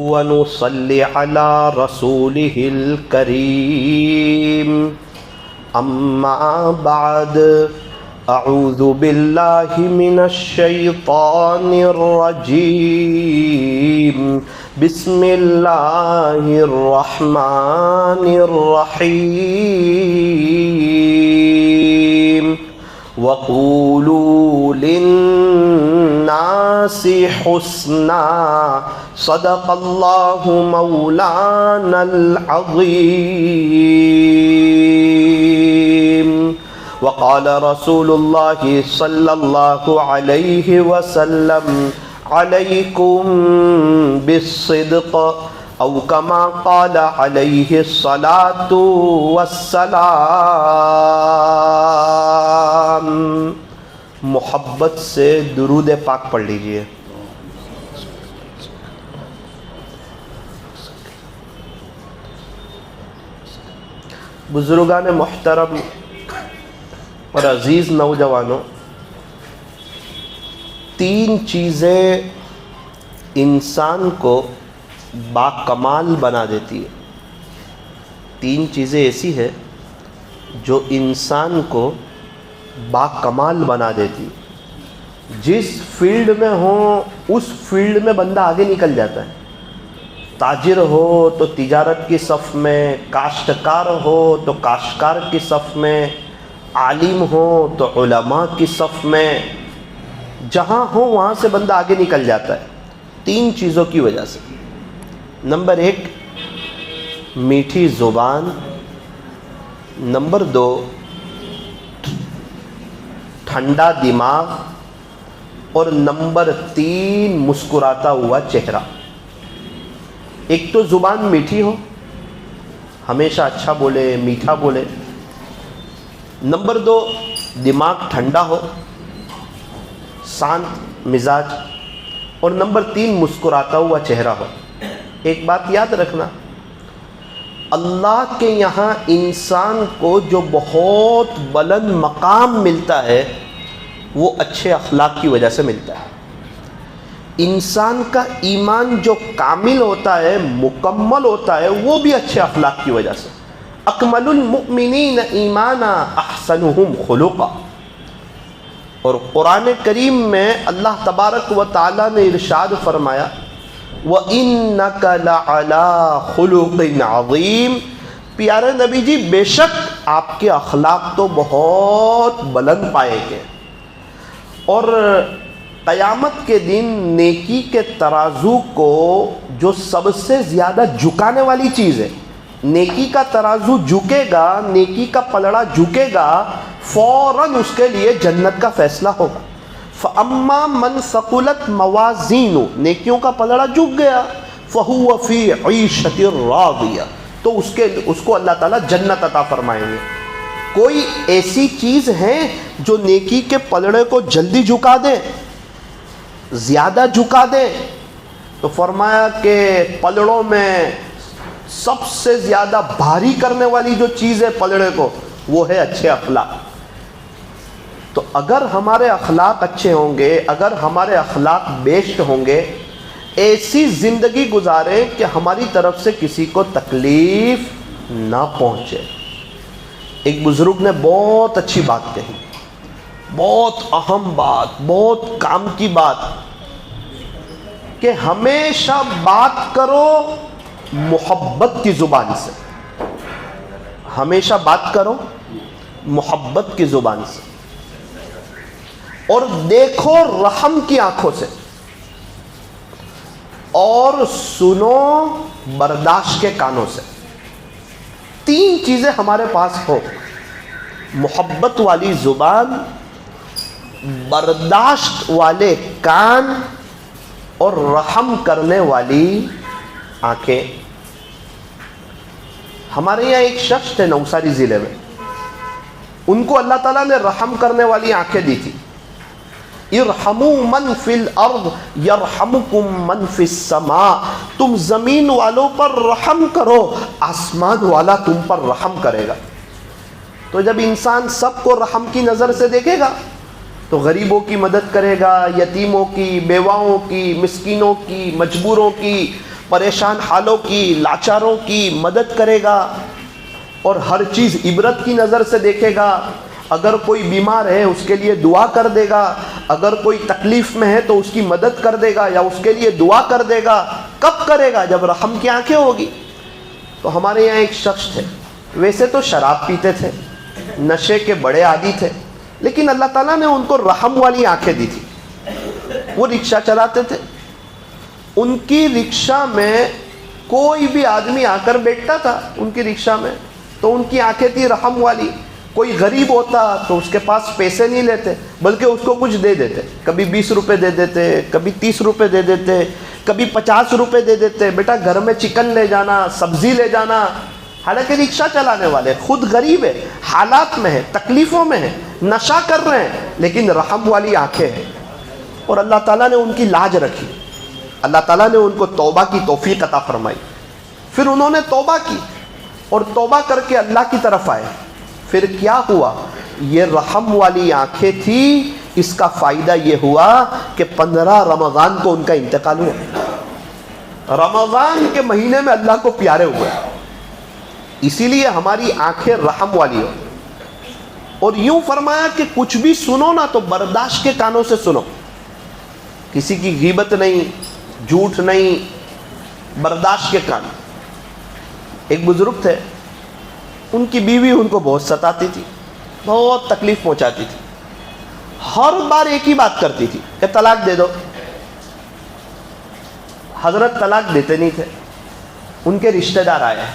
ونصلي على رسوله الكريم أما بعد أعوذ بالله من الشيطان الرجيم بسم الله الرحمن الرحيم وقولوا للناس حسنا صدق الله مولانا العظيم وقال رسول الله صلى الله عليه وسلم عليكم بالصدق او كما قال عليه الصلاة والسلام. محبت سے درود پاک پڑھ لیجئے. بزرگان محترم اور عزیز نوجوانوں، تین چیزیں انسان کو باکمال بنا دیتی ہے. تین چیزیں ایسی ہے جو انسان کو باکمال بنا دیتی ہے. جس فیلڈ میں ہو اس فیلڈ میں بندہ آگے نکل جاتا ہے. تاجر ہو تو تجارت کی صف میں، کاشتکار ہو تو کاشتکار کی صف میں، عالم ہو تو علماء کی صف میں، جہاں ہو وہاں سے بندہ آگے نکل جاتا ہے. تین چیزوں کی وجہ سے. نمبر 1 میٹھی زبان، نمبر 2 ٹھنڈا دماغ، اور نمبر 3 مسکراتا ہوا چہرہ. ایک تو زبان میٹھی ہو، ہمیشہ اچھا بولے، میٹھا بولے. نمبر 2 دماغ ٹھنڈا ہو، شانت مزاج. اور نمبر 3 مسکراتا ہوا چہرہ ہو. ایک بات یاد رکھنا، اللہ کے یہاں انسان کو جو بہت بلند مقام ملتا ہے وہ اچھے اخلاق کی وجہ سے ملتا ہے. انسان کا ایمان جو کامل ہوتا ہے، مکمل ہوتا ہے، وہ بھی اچھے اخلاق کی وجہ سے. اکمل المؤمنین ایمانا احسنہم خلقا. اور قرآن کریم میں اللہ تبارک و تعالی نے ارشاد فرمایا وَإِنَّكَ لَعَلَىٰ خُلُقٍ عَظِيمٍ. پیارے نبی جی، بے شک آپ کے اخلاق تو بہت بلند پائے گئے. اور قیامت کے دن نیکی کے ترازو کو جو سب سے زیادہ جھکانے والی چیز ہے، نیکی کا ترازو جھکے گا، نیکی کا پلڑا جھکے گا، فوراً اس کے لیے جنت کا فیصلہ ہوگا. فَأَمَّا مَنْ ثَقُلَتْ مَوَازِينُهُ، نیکیوں کا پلڑا جھک گیا، فَهُوَ فِي عِيشَةٍ رَاضِيَةٍ، تو اس کو اللہ تعالیٰ جنت عطا فرمائیں گے. کوئی ایسی چیز ہے جو نیکی کے پلڑے کو جلدی جھکا دے، زیادہ جھکا دے؟ تو فرمایا کہ پلڑوں میں سب سے زیادہ بھاری کرنے والی جو چیز ہے پلڑے کو، وہ ہے اچھے اخلاق. تو اگر ہمارے اخلاق اچھے ہوں گے، اگر ہمارے اخلاق بیسٹ ہوں گے، ایسی زندگی گزاریں کہ ہماری طرف سے کسی کو تکلیف نہ پہنچے. ایک بزرگ نے بہت اچھی بات کہی، بہت اہم بات، بہت کام کی بات، کہ ہمیشہ بات کرو محبت کی زبان سے. ہمیشہ بات کرو محبت کی زبان سے، اور دیکھو رحم کی آنکھوں سے، اور سنو برداشت کے کانوں سے. تین چیزیں ہمارے پاس ہو: محبت والی زبان، برداشت والے کان، اور رحم کرنے والی آنکھیں. ہمارے یہاں ایک شخص تھے نوساری ضلع میں، ان کو اللہ تعالیٰ نے رحم کرنے والی آنکھیں دی تھی. ارحموا من فی الارض یرحمکم من فی السماء. تم زمین والوں پر رحم کرو، آسمان والا تم پر رحم کرے گا. تو جب انسان سب کو رحم کی نظر سے دیکھے گا تو غریبوں کی مدد کرے گا، یتیموں کی، بیواؤں کی، مسکینوں کی، مجبوروں کی، پریشان حالوں کی، لاچاروں کی مدد کرے گا، اور ہر چیز عبرت کی نظر سے دیکھے گا۔ اگر کوئی بیمار ہے اس کے لیے دعا کر دے گا، اگر کوئی تکلیف میں ہے تو اس کی مدد کر دے گا یا اس کے لیے دعا کر دے گا۔ کب کرے گا؟ جب رحم کی آنکھیں ہوگی۔ تو ہمارے یہاں ایک شخص تھے، ویسے تو شراب پیتے تھے، نشے کے بڑے عادی تھے، لیکن اللہ تعالیٰ نے ان کو رحم والی آنکھیں دی تھی۔ وہ رکشہ چلاتے تھے، ان کی رکشہ میں کوئی بھی آدمی آ کر بیٹھتا تھا ان کی رکشہ میں، تو ان کی آنکھیں تھی رحم والی۔ کوئی غریب ہوتا تو اس کے پاس پیسے نہیں لیتے، بلکہ اس کو کچھ دے دیتے، کبھی 20 روپے دے دیتے، کبھی 30 روپے دے دیتے، کبھی 50 روپے دے دیتے، بیٹا گھر میں چکن لے جانا، سبزی لے جانا۔ حالانکہ رکشہ چلانے والے خود غریب ہے، حالات میں ہے، تکلیفوں میں ہے، نشہ کر رہے ہیں، لیکن رحم والی آنکھیں ہیں، اور اللہ تعالیٰ نے ان کی لاج رکھی۔ اللہ تعالیٰ نے ان کو توبہ کی توفیق عطا فرمائی۔ پھر انہوں نے توبہ کی اور توبہ کر کے اللہ کی طرف آئے۔ پھر کیا ہوا؟ یہ رحم والی آنکھیں تھی، اس کا فائدہ یہ ہوا کہ 15 رمضان کو ان کا انتقال ہوا۔ رمضان کے مہینے میں اللہ کو پیارے ہوئے، اسی لیے ہماری آنکھیں رحم والی ہو۔ اور یوں فرمایا کہ کچھ بھی سنو نا تو برداشت کے کانوں سے سنو، کسی کی غیبت نہیں، جھوٹ نہیں، برداشت کے کان۔ ایک بزرگ تھے، ان کی بیوی ان کو بہت ستاتی تھی، بہت تکلیف پہنچاتی تھی، ہر بار ایک ہی بات کرتی تھی کہ طلاق دے دو۔ حضرت طلاق دیتے نہیں تھے۔ ان کے رشتہ دار آئے،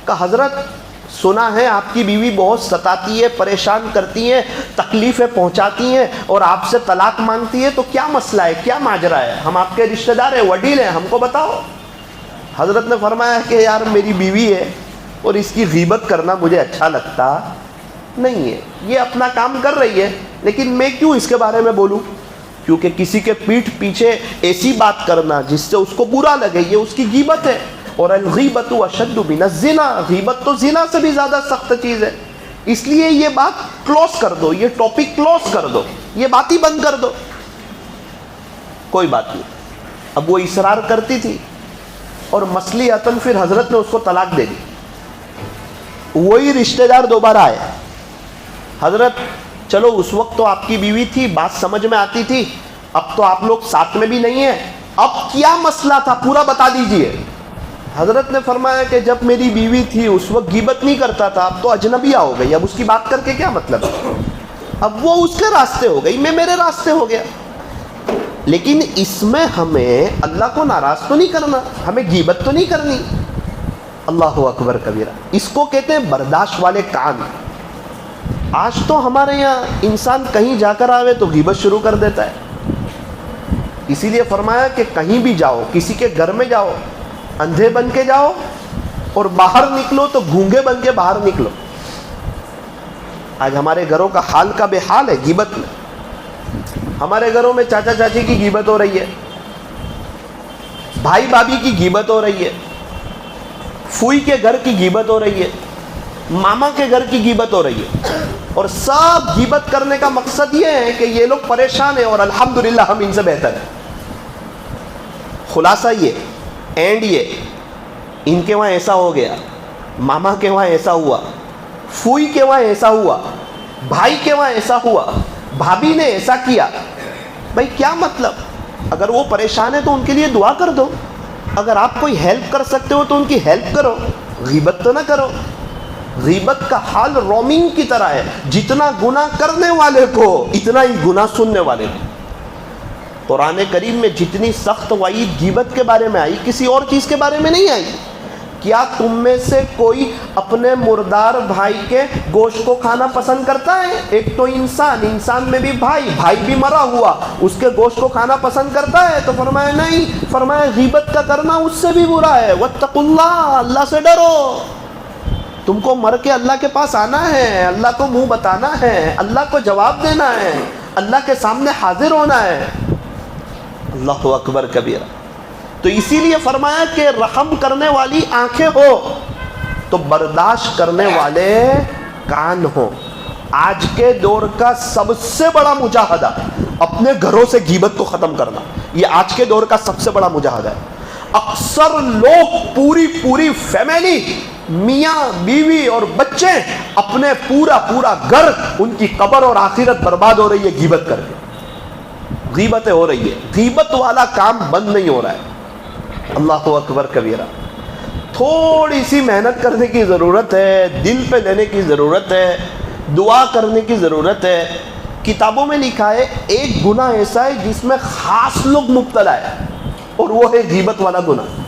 کہا حضرت سنا ہے آپ کی بیوی بہت ستاتی ہے، پریشان کرتی ہے، تکلیفیں پہنچاتی ہیں، اور آپ سے طلاق مانگتی ہے، تو کیا مسئلہ ہے، کیا ماجرا ہے؟ ہم آپ کے رشتہ دار ہیں، وڈیل ہیں، ہم کو بتاؤ۔ حضرت نے فرمایا کہ یار میری بیوی ہے اور اس کی غیبت کرنا مجھے اچھا لگتا نہیں ہے، یہ اپنا کام کر رہی ہے، لیکن میں کیوں اس کے بارے میں بولوں؟ کیونکہ کسی کے پیٹھ پیچھے ایسی بات کرنا جس سے اس کو برا لگے، یہ اس کی غیبت ہے۔ اور الغیبت اشد من الزنا، غیبت تو زنا سے بھی زیادہ سخت چیز ہے، اس لیے یہ بات کلوز کر دو، یہ ٹاپک کلوز کر دو، یہ بات ہی بند کر دو۔ کوئی بات نہیں۔ اب وہ اصرار کرتی تھی اور مصلحتاً پھر حضرت نے اس کو طلاق دے دی۔ وہی رشتہ دار دوبارہ آئے، حضرت چلو اس وقت تو آپ کی بیوی تھی، بات سمجھ میں آتی تھی، اب تو آپ لوگ ساتھ میں بھی نہیں ہیں، اب کیا مسئلہ تھا پورا بتا دیجئے۔ حضرت نے فرمایا کہ جب میری بیوی تھی اس وقت غیبت نہیں کرتا تھا، اب تو اجنبیہ ہو گئی، اب اس کی بات کر کے کیا مطلب ہے؟ اب وہ اس کے راستے ہو گئی، میں میرے راستے ہو گیا۔ لیکن اس میں ہمیں اللہ کو ناراض تو نہیں کرنا، ہمیں غیبت تو نہیں کرنی۔ اللہ اکبر کبیرہ، اس کو کہتے ہیں برداشت والے کان۔ آج تو ہمارے یہاں انسان کہیں جا کر آوے تو غیبت شروع کر دیتا ہے۔ اسی لیے فرمایا کہ کہیں بھی جاؤ، کسی کے گھر میں جاؤ، اندھے بن کے جاؤ، اور باہر نکلو تو گونگے بن کے باہر نکلو۔ آج ہمارے گھروں کا حال کا بے حال ہے غیبت میں۔ ہمارے گھروں میں چاچا چاچی کی غیبت ہو رہی ہے، بھائی بھابھی کی غیبت ہو رہی ہے، فوئی کے گھر کی غیبت ہو رہی ہے، ماما کے گھر کی غیبت ہو رہی ہے، اور سب غیبت کرنے کا مقصد یہ ہے کہ یہ لوگ پریشان ہیں اور الحمدللہ ہم ان سے بہتر ہیں۔ خلاصہ یہ اینڈ یہ، ان کے وہاں ایسا ہو گیا، ماما کے وہاں ایسا ہوا، فوئی کے وہاں ایسا ہوا، بھائی کے وہاں ایسا ہوا، بھابھی نے ایسا کیا۔ بھائی کیا مطلب؟ اگر وہ پریشان ہے تو ان کے لیے دعا کر دو، اگر آپ کوئی ہیلپ کر سکتے ہو تو ان کی ہیلپ کرو، غیبت تو نہ کرو۔ غیبت کا حال رومنگ کی طرح ہے، جتنا گناہ کرنے والے کو اتنا ہی گناہ سننے والے کو۔ قرآن کریم میں جتنی سخت وعید غیبت کے بارے میں آئی، کسی اور چیز کے بارے میں نہیں آئی۔ کیا تم میں سے کوئی اپنے مردار بھائی کے گوشت کو کھانا پسند کرتا ہے؟ ایک تو انسان میں بھی بھائی بھی مرا ہوا، اس کے گوشت کو کھانا پسند کرتا ہے؟ تو فرمایا نہیں، فرمایا غیبت کا کرنا اس سے بھی برا ہے۔ واتقوا اللہ، اللہ سے ڈرو۔ تم کو مر کے اللہ کے پاس آنا ہے، اللہ کو منہ بتانا ہے، اللہ کو جواب دینا ہے، اللہ کے سامنے حاضر ہونا ہے۔ اللہ اکبر کبیرہ۔ تو اسی لیے فرمایا کہ رحم کرنے والی آنکھیں ہو تو برداشت کرنے والے کان ہو۔ آج کے دور کا سب سے بڑا مجاہدہ اپنے گھروں سے غیبت کو ختم کرنا، یہ آج کے دور کا سب سے بڑا مجاہدہ ہے۔ اکثر لوگ پوری فیملی، میاں بیوی اور بچے، اپنے پورا گھر، ان کی قبر اور آخرت برباد ہو رہی ہے غیبت کر کے. غیبتیں ہو رہی ہے، غیبت والا کام بند نہیں ہو رہا ہے. اللہ اکبر کبیرہ. تھوڑی سی محنت کرنے کی ضرورت ہے، دل پہ لینے کی ضرورت ہے، دعا کرنے کی ضرورت ہے. کتابوں میں لکھا ہے ایک گناہ ایسا ہے جس میں خاص لوگ مبتلا ہے، اور وہ ہے غیبت والا گناہ.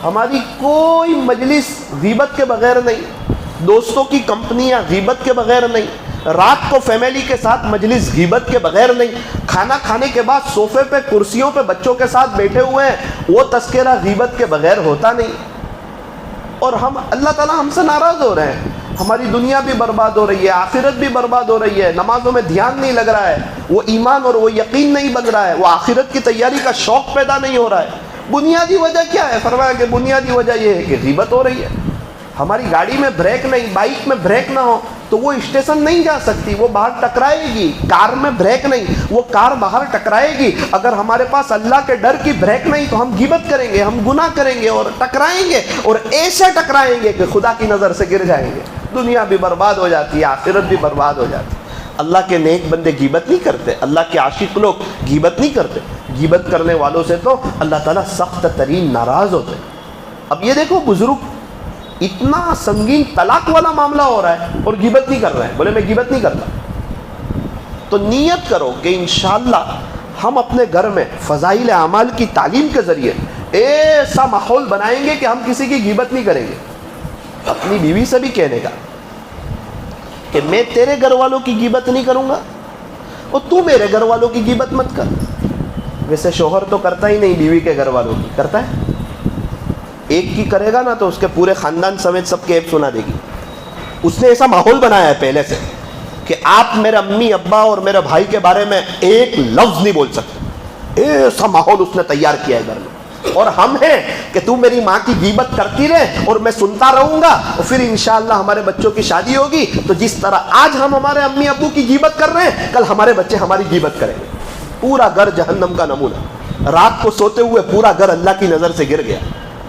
ہماری کوئی مجلس غیبت کے بغیر نہیں، دوستوں کی کمپنیاں غیبت کے بغیر نہیں، رات کو فیملی کے ساتھ مجلس غیبت کے بغیر نہیں، کھانا کھانے کے بعد صوفے پہ کرسیوں پہ بچوں کے ساتھ بیٹھے ہوئے ہیں، وہ تذکرہ غیبت کے بغیر ہوتا نہیں. اور ہم اللہ تعالیٰ ہم سے ناراض ہو رہے ہیں. ہماری دنیا بھی برباد ہو رہی ہے، آخرت بھی برباد ہو رہی ہے، نمازوں میں دھیان نہیں لگ رہا ہے، وہ ایمان اور وہ یقین نہیں بن رہا ہے، وہ آخرت کی تیاری کا شوق پیدا نہیں ہو رہا ہے. بنیادی وجہ کیا ہے؟ فرمایا کہ بنیادی وجہ یہ ہے کہ غیبت ہو رہی ہے. ہماری گاڑی میں بریک نہیں، بائک میں بریک نہ ہو تو وہ اسٹیشن نہیں جا سکتی، وہ باہر ٹکرائے گی. کار میں بریک نہیں، وہ کار باہر ٹکرائے گی. اگر ہمارے پاس اللہ کے ڈر کی بریک نہیں تو ہم غیبت کریں گے، ہم گناہ کریں گے اور ٹکرائیں گے، اور ایسے ٹکرائیں گے کہ خدا کی نظر سے گر جائیں گے. دنیا بھی برباد ہو جاتی ہے، آخرت بھی برباد ہو جاتی ہے. اللہ کے نیک بندے غیبت نہیں کرتے، اللہ کے عاشق لوگ غیبت نہیں کرتے. غیبت کرنے والوں سے تو اللہ تعالیٰ سخت ترین ناراض ہوتے ہیں. اب یہ دیکھو بزرگ، اتنا سنگین طلاق والا معاملہ ہو رہا ہے اور غیبت نہیں کر رہے ہیں. بولے میں غیبت نہیں کرتا. تو نیت کرو کہ انشاءاللہ ہم اپنے گھر میں فضائل اعمال کی تعلیم کے ذریعے ایسا ماحول بنائیں گے کہ ہم کسی کی غیبت نہیں کریں گے. اپنی بیوی سے بھی کہنے کا کہ میں تیرے گھر والوں کی غیبت نہیں کروں گا اور تو میرے گھر والوں کی غیبت مت کر. ویسے شوہر تو کرتا ہی نہیں بیوی کے گھر والوں کی، کرتا ہے؟ ایک کی کرے گا نا تو اس کے پورے خاندان سمیت سب کے عیب سنا دے گی. اس نے ایسا ماحول بنایا ہے پہلے سے کہ آپ میرے امی ابا اور میرے بھائی کے بارے میں ایک لفظ نہیں بول سکتے. ایسا ماحول اس نے تیار کیا ہے گھر میں. اور ہم ہیں کہ تو میری ماں کی غیبت کرتی رہے اور میں سنتا رہوں گا، اور پھر انشاءاللہ ہمارے بچوں کی شادی ہوگی تو جس طرح آج ہم ہمارے امی ابو کی غیبت کر رہے ہیں، کل ہمارے بچے ہماری غیبت کریں گے. پورا گھر جہنم کا نمونہ. رات کو سوتے ہوئے پورا گھر اللہ کی نظر سے گر گیا.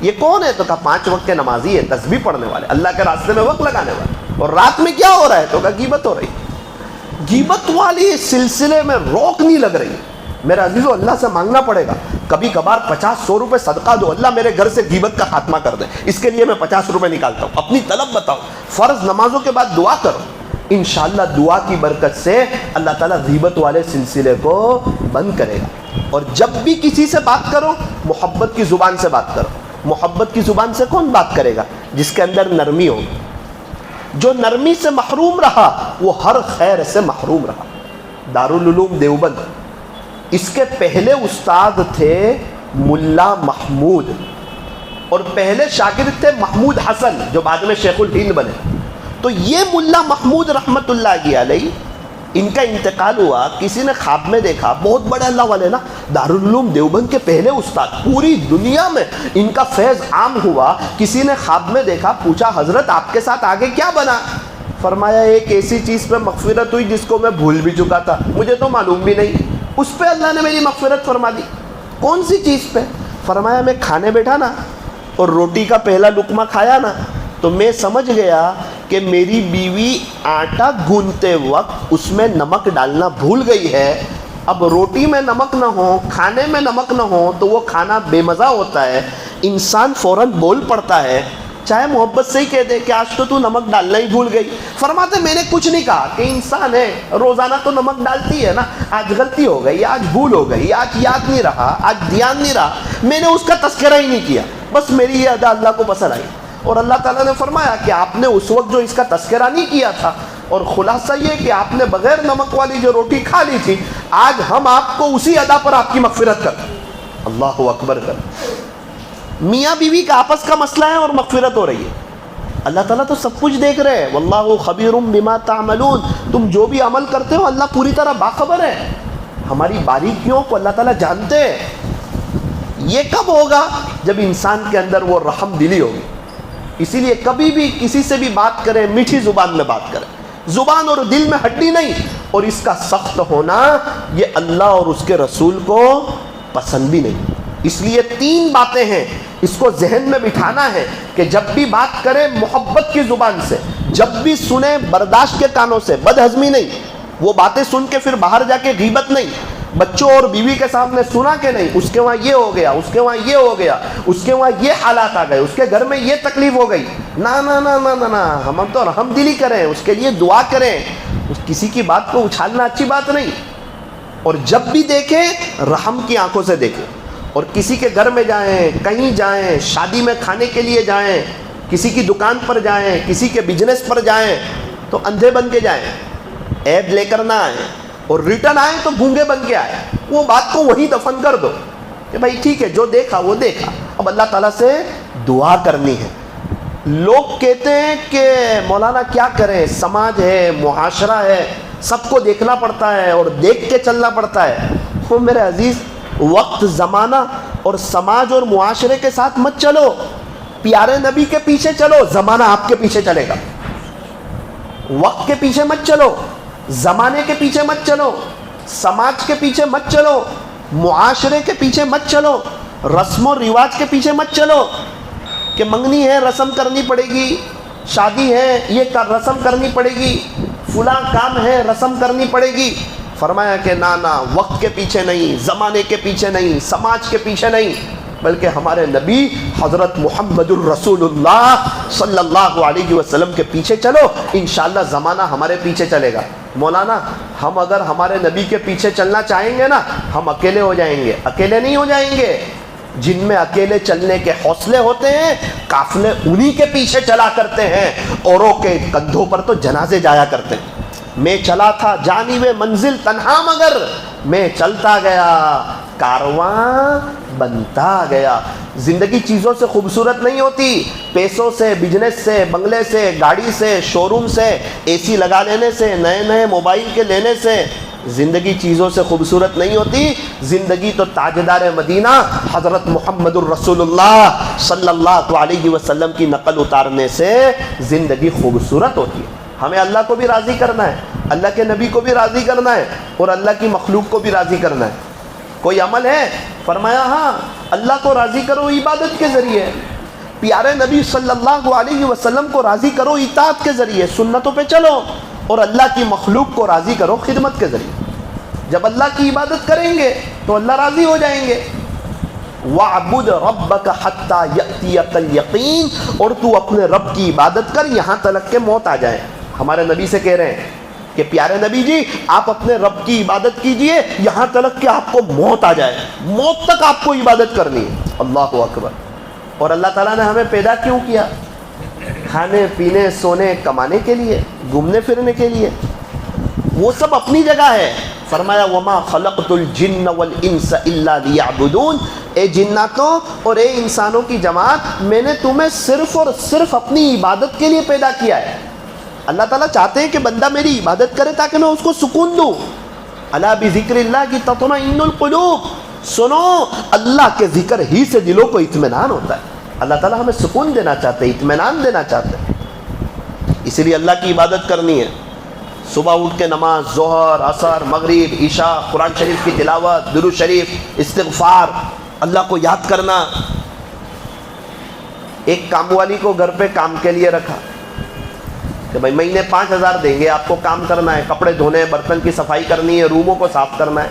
یہ کون ہے؟ تو کہا 5 وقت کے نمازی ہے، تسبیح پڑھنے والے، اللہ کے راستے میں وقت لگانے والے. اور رات میں کیا ہو رہا ہے؟ تو کہا غیبت ہو رہی. غیبت والی سلسلے میں روک نہیں لگ رہی. میرا عزیزو، اللہ سے مانگنا پڑے گا. کبھی کبھار 50-100 روپے صدقہ دو، اللہ میرے گھر سے غیبت کا خاتمہ کر دے، اس کے لیے میں 50 روپے نکالتا ہوں. اپنی طلب بتاؤ. فرض نمازوں کے بعد دعا کرو. انشاءاللہ دعا کی برکت سے اللہ تعالیٰ غیبت والے سلسلے کو بند کرے گا. اور جب بھی کسی سے بات کرو، محبت کی زبان سے بات کرو. محبت کی زبان سے کون بات کرے گا؟ جس کے اندر نرمی ہو. جو نرمی سے محروم رہا وہ ہر خیر سے محروم رہا. دارالعلوم دیوبند، اس کے پہلے استاد تھے ملا محمود، اور پہلے شاگرد تھے محمود حسن جو بعد میں شیخ الہند بنے. تو یہ ملا محمود رحمت اللہ علیہ، ان کا انتقال ہوا. کسی نے خواب میں دیکھا، بہت بڑے اللہ والے نا، دارالعلوم دیوبند کے پہلے استاد، پوری دنیا میں ان کا فیض عام ہوا. کسی نے خواب میں دیکھا، پوچھا حضرت آپ کے ساتھ آگے کیا بنا؟ فرمایا ایک ایسی چیز پہ مغفرت ہوئی جس کو میں بھول بھی چکا تھا، مجھے تو معلوم بھی نہیں، اس پہ اللہ نے میری مغفرت فرما دی. کون سی چیز پہ؟ فرمایا میں کھانے بیٹھا نا اور روٹی کا پہلا لقمہ کھایا نا تو میں سمجھ گیا کہ میری بیوی آٹا گوندتے وقت اس میں نمک ڈالنا بھول گئی ہے. اب روٹی میں نمک نہ ہو، کھانے میں نمک نہ ہو تو وہ کھانا بے مزہ ہوتا ہے. انسان فوراً بول پڑتا ہے، چاہے محبت سے ہی کہہ دے کہ آج تو نمک ڈالنا ہی بھول گئی. فرماتے میں نے کچھ نہیں کہا کہ انسان ہے، روزانہ تو نمک ڈالتی ہے نا، آج غلطی ہو گئی، آج بھول ہو گئی، آج یاد نہیں رہا، آج دھیان نہیں رہا. میں نے اس کا تذکرہ ہی نہیں کیا، بس میری یہ ادا اللہ کو پسند آئی. اور اللہ تعالیٰ نے فرمایا کہ آپ نے اس وقت جو اس کا تذکرہ نہیں کیا تھا، اور خلاصہ یہ کہ آپ نے بغیر نمک والی جو روٹی کھا لی تھی، آج ہم آپ کو اسی ادا پر آپ کی مغفرت کر. اللہ اکبر کر. میاں بیوی کا آپس کا مسئلہ ہے اور مغفرت ہو رہی ہے. اللہ تعالیٰ تو سب کچھ دیکھ رہے ہیں. واللہ خبیر بما تعملون. تم جو بھی عمل کرتے ہو اللہ پوری طرح باخبر ہے. ہماری باریکیوں کو اللہ تعالیٰ جانتے ہیں. یہ کب ہوگا؟ جب انسان کے اندر وہ رحم دلی ہوگی. اسی لیے کبھی بھی کسی سے بھی بات کریں میٹھی زبان میں بات کریں. زبان اور دل میں ہڈی نہیں. اور اس کا سخت ہونا یہ اللہ اور اس کے رسول کو پسند بھی نہیں. اس لیے 3 باتیں ہیں اس کو ذہن میں بٹھانا ہے کہ جب بھی بات کرے محبت کی زبان سے، جب بھی سنے برداشت کے کانوں سے، بد ہضمی نہیں، وہ باتیں سن کے پھر باہر جا کے غیبت نہیں، بچوں اور بیوی کے سامنے سنا کہ نہیں اس کے وہاں یہ ہو گیا، اس کے وہاں یہ ہو گیا، اس کے وہاں یہ حالات آ گئے، اس کے گھر میں یہ تکلیف ہو گئی، نا نا نا نا نا نا، ہم تو رحم دلی کریں، اس کے لیے دعا کریں، کسی کی بات کو اچھالنا اچھی بات نہیں۔ اور جب بھی دیکھیں رحم کی آنکھوں سے دیکھیں، اور کسی کے گھر میں جائیں، کہیں جائیں، شادی میں کھانے کے لیے جائیں، کسی کی دکان پر جائیں، کسی کے بزنس پر جائیں، تو اندھے بن کے جائیں، عیب لے کر نہ آئیں، اور ریٹرن آئیں تو گونگے بن کے آئیں، وہ بات کو وہیں دفن کر دو کہ بھائی ٹھیک ہے جو دیکھا وہ دیکھا، اب اللہ تعالیٰ سے دعا کرنی ہے۔ لوگ کہتے ہیں کہ مولانا کیا کریں، سماج ہے، معاشرہ ہے، سب کو دیکھنا پڑتا ہے اور دیکھ کے چلنا پڑتا ہے۔ وہ میرے عزیز، وقت، زمانہ اور سماج اور معاشرے کے ساتھ مت چلو، پیارے نبی کے پیچھے چلو، زمانہ آپ کے پیچھے چلے گا۔ وقت کے پیچھے مت چلو، زمانے کے پیچھے مت چلو، سماج کے پیچھے مت چلو، معاشرے کے پیچھے مت چلو، رسم و رواج کے پیچھے مت چلو کہ منگنی ہے رسم کرنی پڑے گی، شادی ہے یہ رسم کرنی پڑے گی، فلاں کام ہے رسم کرنی پڑے گی۔ فرمایا کہ نا، وقت کے پیچھے نہیں، زمانے کے پیچھے نہیں، سماج کے پیچھے نہیں، بلکہ ہمارے نبی حضرت محمد الرسول اللہ صلی اللہ علیہ وسلم کے پیچھے چلو، انشاءاللہ زمانہ ہمارے پیچھے چلے گا۔ مولانا ہم اگر ہمارے نبی کے پیچھے چلنا چاہیں گے نا، ہم اکیلے ہو جائیں گے، اکیلے نہیں ہو جائیں گے۔ جن میں اکیلے چلنے کے حوصلے ہوتے ہیں، قافلے انہی کے پیچھے چلا کرتے ہیں، اوروں کے کندھوں پر تو جنازے جایا کرتے ہیں۔ میں چلا تھا جانب منزل تنہا، مگر میں چلتا گیا کارواں بنتا گیا۔ زندگی چیزوں سے خوبصورت نہیں ہوتی، پیسوں سے، بزنس سے، بنگلے سے، گاڑی سے، شو روم سے، اے سی لگا لینے سے، نئے نئے موبائل کے لینے سے زندگی چیزوں سے خوبصورت نہیں ہوتی۔ زندگی تو تاجدار مدینہ حضرت محمد الرسول اللہ صلی اللہ علیہ وسلم کی نقل اتارنے سے زندگی خوبصورت ہوتی ہے۔ ہمیں اللہ کو بھی راضی کرنا ہے، اللہ کے نبی کو بھی راضی کرنا ہے، اور اللہ کی مخلوق کو بھی راضی کرنا ہے۔ کوئی عمل ہے؟ فرمایا ہاں، اللہ کو راضی کرو عبادت کے ذریعے، پیارے نبی صلی اللہ علیہ وسلم کو راضی کرو اطاعت کے ذریعے، سنتوں پہ چلو، اور اللہ کی مخلوق کو راضی کرو خدمت کے ذریعے۔ جب اللہ کی عبادت کریں گے تو اللہ راضی ہو جائیں گے۔ وَاعْبُدْ رَبَّكَ حَتَّى يَأْتِيَكَ الْيَقِينُ، اور تو اپنے رب کی عبادت کر یہاں تلک کہ موت آ جائے۔ ہمارے نبی سے کہہ رہے ہیں کہ پیارے نبی جی آپ اپنے رب کی عبادت کیجئے یہاں تلک کہ آپ کو موت آ جائے، موت تک آپ کو عبادت کرنی ہے۔ اللہ اکبر۔ اور اللہ تعالیٰ نے ہمیں پیدا کیوں کیا؟ کھانے پینے، سونے، کمانے کے لیے، گھومنے پھرنے کے لیے، وہ سب اپنی جگہ ہے۔ فرمایا وَمَا خَلَقْتُ الْجِنَّ وَالْإِنسَ إِلَّا لِيَعْبُدُونَ، اے جناتوں اور اے انسانوں کی جماعت، میں نے تمہیں صرف اور صرف اپنی عبادت کے لیے پیدا کیا ہے۔ اللہ تعالیٰ چاہتے ہیں کہ بندہ میری عبادت کرے تاکہ میں اس کو سکون دوں۔ الا بذکر اللہ کی تطمئن القلوب، سنو اللہ کے ذکر ہی سے دلوں کو اطمینان ہوتا ہے۔ اللہ تعالیٰ ہمیں سکون دینا چاہتے ہیں، اطمینان دینا چاہتے ہیں، اسی لیے اللہ کی عبادت کرنی ہے۔ صبح اٹھ کے نماز، ظہر، عصر، مغرب، عشاء، قرآن شریف کی تلاوت، درود شریف، استغفار، اللہ کو یاد کرنا۔ ایک کام والی کو گھر پہ کام کے لیے رکھا کہ بھائی مہینے 5,000 دیں گے، آپ کو کام کرنا ہے، کپڑے دھونے، برتن کی صفائی کرنی ہے، روموں کو صاف کرنا ہے۔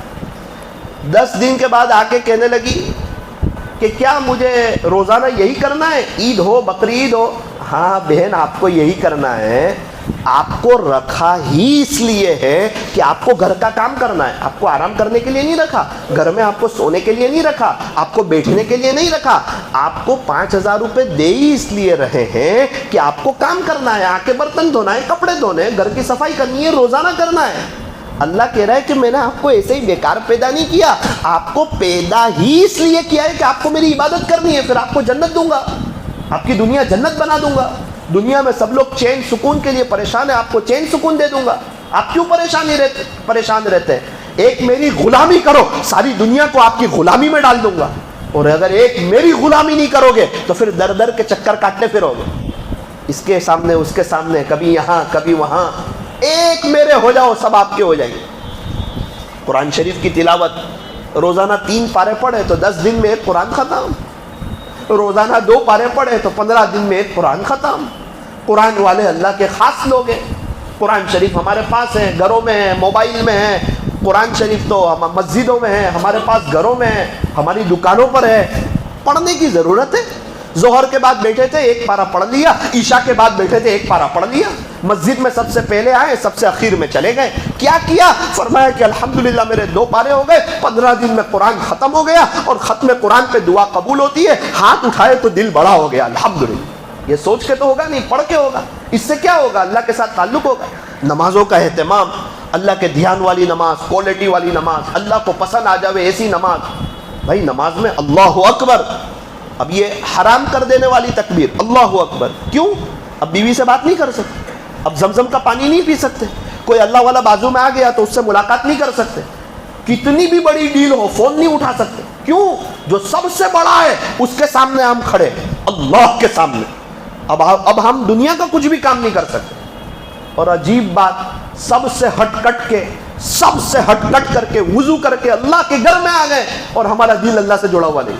10 دن کے بعد آ کے کہنے لگی کہ کیا مجھے روزانہ یہی کرنا ہے، عید ہو بقرعید ہو؟ ہاں بہن آپ کو یہی کرنا ہے، آپ کو رکھا ہی اس لیے ہے کہ آپ کو گھر کا کام کرنا ہے، آپ کو آرام کرنے کے لیے نہیں رکھا، گھر میں آپ کو سونے کے لیے نہیں رکھا، آپ کو بیٹھنے کے لیے نہیں رکھا، آپ کو 5,000 روپے دے ہی اس لیے رہے ہیں کہ آپ کو کام کرنا ہے، آ کے برتن دھونا ہے، کپڑے دھونے ہیں، گھر کی صفائی کرنی ہے، روزانہ کرنا ہے۔ اللہ کہہ رہا ہے کہ میں نے آپ کو ایسے ہی بیکار پیدا نہیں کیا، آپ کو پیدا ہی اس لیے کیا ہے کہ آپ کو میری عبادت کرنی ہے، پھر آپ کو جنت دوں گا، آپ کی دنیا جنت بنا دوں گا۔ دنیا میں سب لوگ چین سکون کے لیے پریشان ہیں، آپ کو چین سکون دے دوں گا۔ آپ کیوں پریشان رہتے ہیں؟ ایک میری غلامی کرو، ساری دنیا کو آپ کی غلامی میں ڈال دوں گا، اور اگر ایک میری غلامی نہیں کرو گے تو پھر در در کے چکر کاٹنے پھرو گے، اس کے سامنے اس کے سامنے، کبھی یہاں کبھی وہاں۔ ایک میرے ہو جاؤ، سب آپ کے ہو جائیں گے۔ قرآن شریف کی تلاوت روزانہ 3 پارے پڑھے تو 10 دن میں ایک قرآن ختم۔ روزانہ 2 پارے پڑھے تو 15 دن میں ایک قرآن ختم. قرآن والے اللہ کے خاص لوگ ہیں. قرآن شریف ہمارے پاس ہے، گھروں میں ہے، موبائل میں ہے. قرآن شریف تو مسجدوں میں ہے، ہمارے پاس گھروں میں ہے، ہماری دکانوں پر ہے. پڑھنے کی ضرورت ہے. ظہر کے بعد بیٹھے تھے 1 پارہ پڑھ لیا، عشاء کے بعد بیٹھے تھے 1 پارہ پڑھ لیا. مسجد میں سب سے پہلے آئے، سب سے اخیر میں چلے گئے. کیا کیا؟ فرمایا کہ الحمدللہ میرے 2 پارے ہو گئے، 15 دن میں قرآن ختم ہو گیا. اور ختم قرآن پہ دعا قبول ہوتی ہے. ہاتھ اٹھائے تو دل بڑا ہو گیا. الحمدللہ. یہ سوچ کے تو ہوگا نہیں، پڑھ کے ہوگا. اس سے کیا ہوگا؟ اللہ کے ساتھ تعلق ہوگا. نمازوں کا اہتمام، اللہ کے دھیان والی نماز، کوالٹی والی نماز، اللہ کو پسند آ جاوے ایسی نماز. بھائی نماز میں اللہ اکبر، اب یہ حرام کر دینے والی تکبیر، اللہ اکبر. کیوں؟ اب بیوی سے بات نہیں کر سکتے، اب زمزم کا پانی نہیں پی سکتے، کوئی اللہ والا بازو میں آ گیا تو اس سے ملاقات نہیں کر سکتے، کتنی بھی بڑی ڈیل ہو فون نہیں اٹھا سکتے. کیوں؟ جو سب سے بڑا ہے اس کے سامنے ہم کھڑے، اللہ کے سامنے. اب ہم دنیا کا کچھ بھی کام نہیں کر سکتے. اور عجیب بات، سب سے ہٹ کٹ کر کے وضو کر کے اللہ کے گھر میں آ گئے اور ہمارا دل اللہ سے جڑا ہوا نہیں.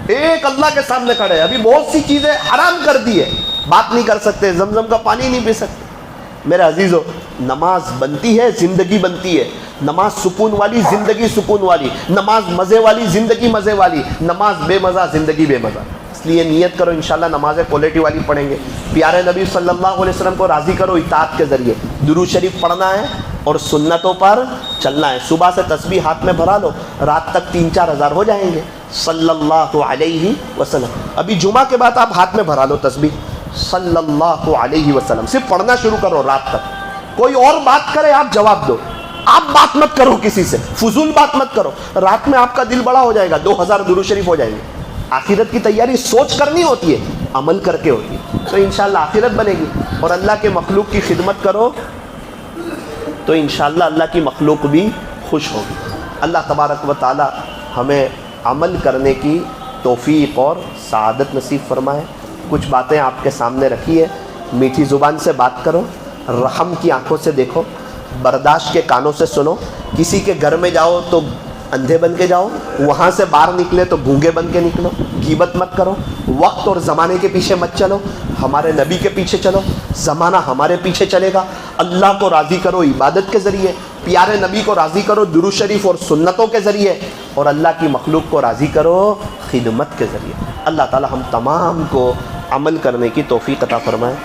ایک اللہ کے سامنے کھڑے ہیں. ابھی بہت سی چیزیں حرام کر دی ہے، بات نہیں کر سکتے، زمزم کا پانی نہیں پی سکتے. میرے عزیزو، نماز بنتی ہے، زندگی بنتی ہے. نماز سکون والی، زندگی سکون والی. نماز مزے والی، زندگی مزے والی. نماز بے مزہ، زندگی بے مزہ. اس لیے نیت کرو انشاءاللہ نمازیں کوالٹی والی پڑھیں گے. پیارے نبی صلی اللہ علیہ وسلم کو راضی کرو اطاعت کے ذریعے. درود شریف پڑھنا ہے اور سنتوں پر چلنا ہے. صبح سے تسبیح ہاتھ میں بھرا لو، رات تک 3-4 ہزار ہو جائیں گے صلی اللہ علیہ وسلم. ابھی جمعہ کے بعد آپ ہاتھ میں بھرا لو تسبیح صلی اللہ علیہ وسلم. صرف پڑھنا شروع کرو رات تک. کوئی اور بات کرے آپ جواب دو، آپ بات مت کرو کسی سے، فضول بات مت کرو. رات میں آپ کا دل بڑا ہو جائے گا، 2000 درود شریف ہو جائیں گے. آخرت کی تیاری سوچ کر نہیں ہوتی ہے، عمل کر کے ہوتی ہے. تو انشاءاللہ آخرت بنے گی. اور اللہ کے مخلوق کی خدمت کرو تو انشاءاللہ اللہ کی مخلوق بھی خوش ہوگی. اللہ تبارک و تعالی ہمیں عمل کرنے کی توفیق اور سعادت نصیب فرمائے. کچھ باتیں آپ کے سامنے رکھی ہے، میٹھی زبان سے بات کرو، رحم کی آنکھوں سے دیکھو، برداشت کے کانوں سے سنو. کسی کے گھر میں جاؤ تو اندھے بن کے جاؤ، وہاں سے باہر نکلے تو گونگے بن کے نکلو. غیبت مت کرو، وقت اور زمانے کے پیچھے مت چلو، ہمارے نبی کے پیچھے چلو. زمانہ ہمارے پیچھے چلے گا. اللہ کو راضی کرو عبادت کے ذریعے، پیارے نبی کو راضی کرو درود شریف اور سنتوں کے ذریعے، اور اللہ کی مخلوق کو راضی کرو خدمت کے ذریعے. اللہ تعالی ہم تمام کو عمل کرنے کی توفیق عطا فرمائے.